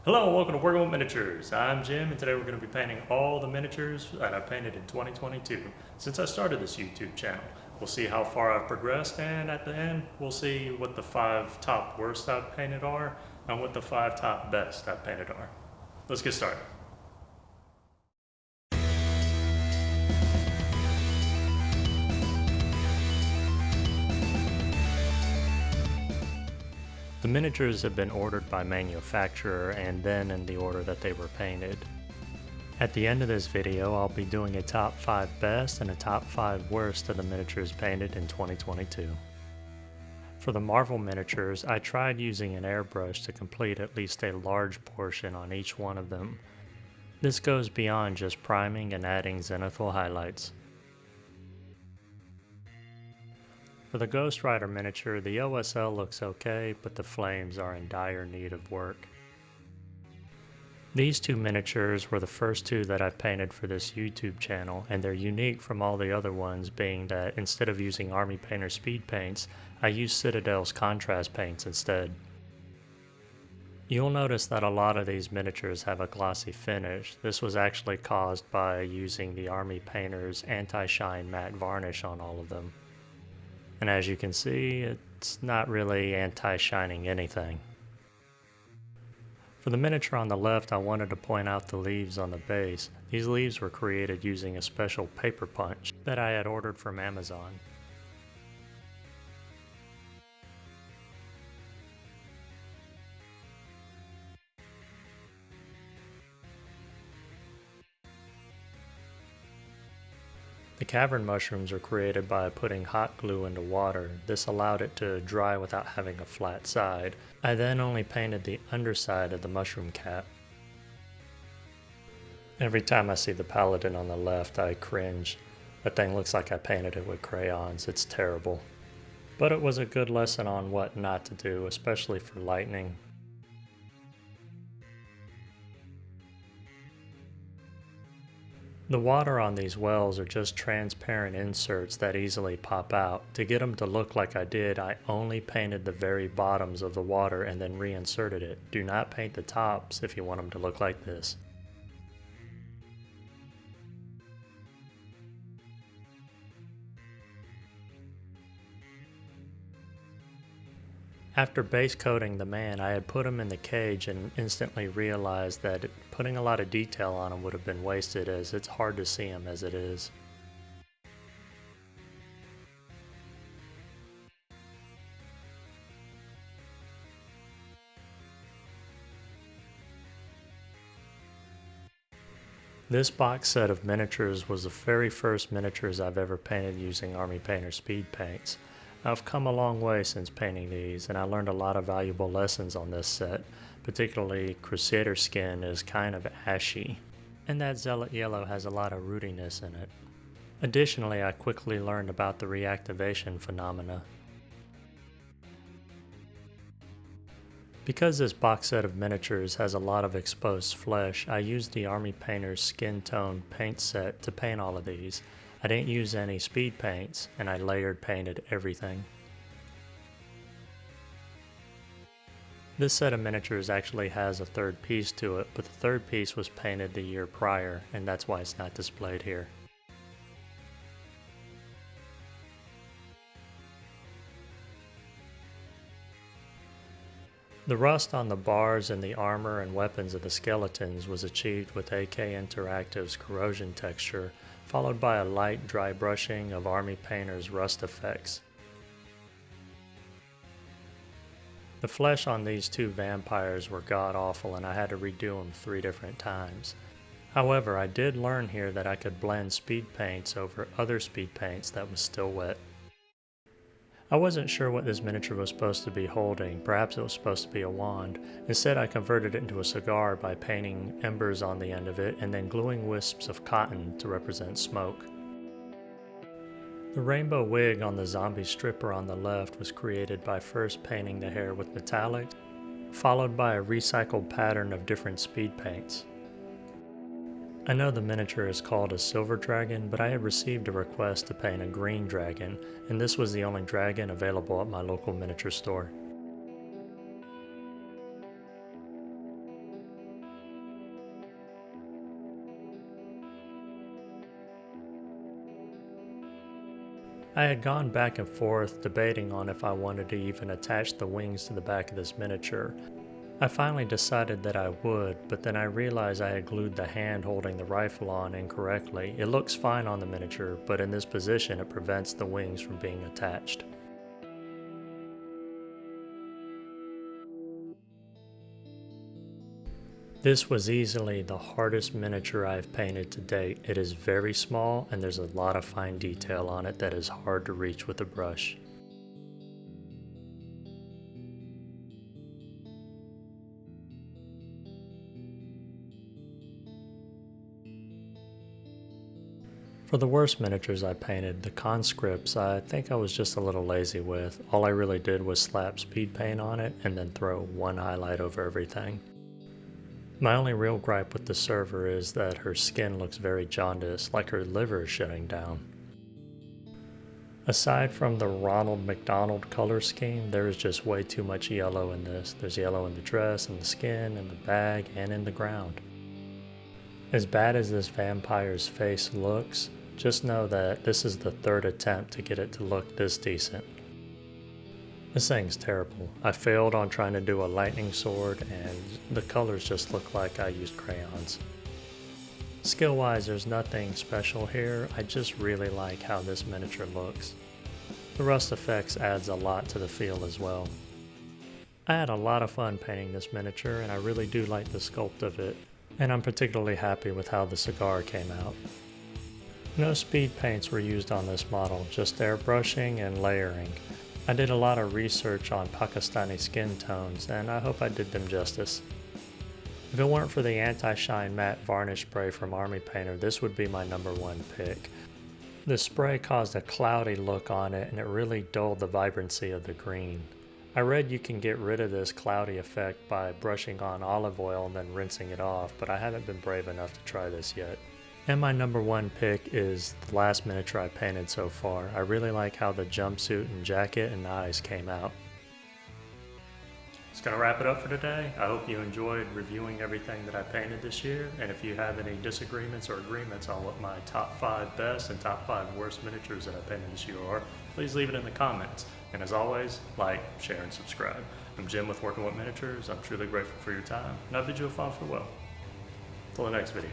Hello and welcome to Working with Miniatures. I'm Jim and today we're going to be painting all the miniatures that I painted in 2022 since I started this YouTube channel. We'll see how far I've progressed and at the end we'll see what the 5 top worst I've painted are and what the 5 top best I've painted are. Let's get started. The miniatures have been ordered by manufacturer and then in the order that they were painted. At the end of this video, I'll be doing a top 5 best and a top 5 worst of the miniatures painted in 2022. For the Marvel miniatures, I tried using an airbrush to complete at least a large portion on each one of them. This goes beyond just priming and adding zenithal highlights. For the Ghost Rider miniature, the OSL looks okay, but the flames are in dire need of work. These two miniatures were the first two that I've painted for this YouTube channel, and they're unique from all the other ones, being that instead of using Army Painter speed paints, I used Citadel's contrast paints instead. You'll notice that a lot of these miniatures have a glossy finish. This was actually caused by using the Army Painter's anti-shine matte varnish on all of them. And as you can see, it's not really anti-shining anything. For the miniature on the left, I wanted to point out the leaves on the base. These leaves were created using a special paper punch that I had ordered from Amazon. The cavern mushrooms were created by putting hot glue into water. This allowed it to dry without having a flat side. I then only painted the underside of the mushroom cap. Every time I see the paladin on the left, I cringe. That thing looks like I painted it with crayons. It's terrible. But it was a good lesson on what not to do, especially for lightning. The water on these wells are just transparent inserts that easily pop out. To get them to look like I did, I only painted the very bottoms of the water and then reinserted it. Do not paint the tops if you want them to look like this. After base coating the man, I had put him in the cage and instantly realized that putting a lot of detail on him would have been wasted, as it's hard to see him as it is. This box set of miniatures was the very first miniatures I've ever painted using Army Painter speed paints. I've come a long way since painting these, and I learned a lot of valuable lessons on this set. Particularly, Crusader skin is kind of ashy, and that Zealot yellow has a lot of rootiness in it. Additionally, I quickly learned about the reactivation phenomena. Because this box set of miniatures has a lot of exposed flesh, I used the Army Painter's skin tone paint set to paint all of these. I didn't use any speed paints, and I layered painted everything. This set of miniatures actually has a third piece to it, but the third piece was painted the year prior, and that's why it's not displayed here. The rust on the bars and the armor and weapons of the skeletons was achieved with AK Interactive's corrosion texture, followed by a light dry brushing of Army Painter's rust effects. The flesh on these two vampires were god-awful, and I had to redo them 3 different times. However, I did learn here that I could blend speed paints over other speed paints that was still wet. I wasn't sure what this miniature was supposed to be holding. Perhaps it was supposed to be a wand. Instead, I converted it into a cigar by painting embers on the end of it and then gluing wisps of cotton to represent smoke. The rainbow wig on the zombie stripper on the left was created by first painting the hair with metallic, followed by a recycled pattern of different speed paints. I know the miniature is called a silver dragon, but I had received a request to paint a green dragon, and this was the only dragon available at my local miniature store. I had gone back and forth debating on if I wanted to even attach the wings to the back of this miniature. I finally decided that I would, but then I realized I had glued the hand holding the rifle on incorrectly. It looks fine on the miniature, but in this position it prevents the wings from being attached. This was easily the hardest miniature I've painted to date. It is very small and there's a lot of fine detail on it that is hard to reach with a brush. For the worst miniatures I painted, the conscripts, I think I was just a little lazy with. All I really did was slap speed paint on it and then throw one highlight over everything. My only real gripe with the server is that her skin looks very jaundiced, like her liver is shutting down. Aside from the Ronald McDonald color scheme, there is just way too much yellow in this. There's yellow in the dress, in the skin, in the bag, and in the ground. As bad as this vampire's face looks, just know that this is the third attempt to get it to look this decent. This thing's terrible. I failed on trying to do a lightning sword and the colors just look like I used crayons. Skill wise, there's nothing special here. I just really like how this miniature looks. The rust effects adds a lot to the feel as well. I had a lot of fun painting this miniature and I really do like the sculpt of it, and I'm particularly happy with how the cigar came out. No speed paints were used on this model, just airbrushing and layering. I did a lot of research on Pakistani skin tones, and I hope I did them justice. If it weren't for the anti-shine matte varnish spray from Army Painter, this would be my #1 pick. The spray caused a cloudy look on it, and it really dulled the vibrancy of the green. I read you can get rid of this cloudy effect by brushing on olive oil and then rinsing it off, but I haven't been brave enough to try this yet. And my #1 pick is the last miniature I painted so far. I really like how the jumpsuit and jacket and eyes came out. It's going to wrap it up for today. I hope you enjoyed reviewing everything that I painted this year, and if you have any disagreements or agreements on what my top 5 best and top 5 worst miniatures that I painted this year are, please leave it in the comments. And as always, like, share, and subscribe. I'm Jim with Working With Miniatures. I'm truly grateful for your time, and I bid you a fond farewell. Till the next video.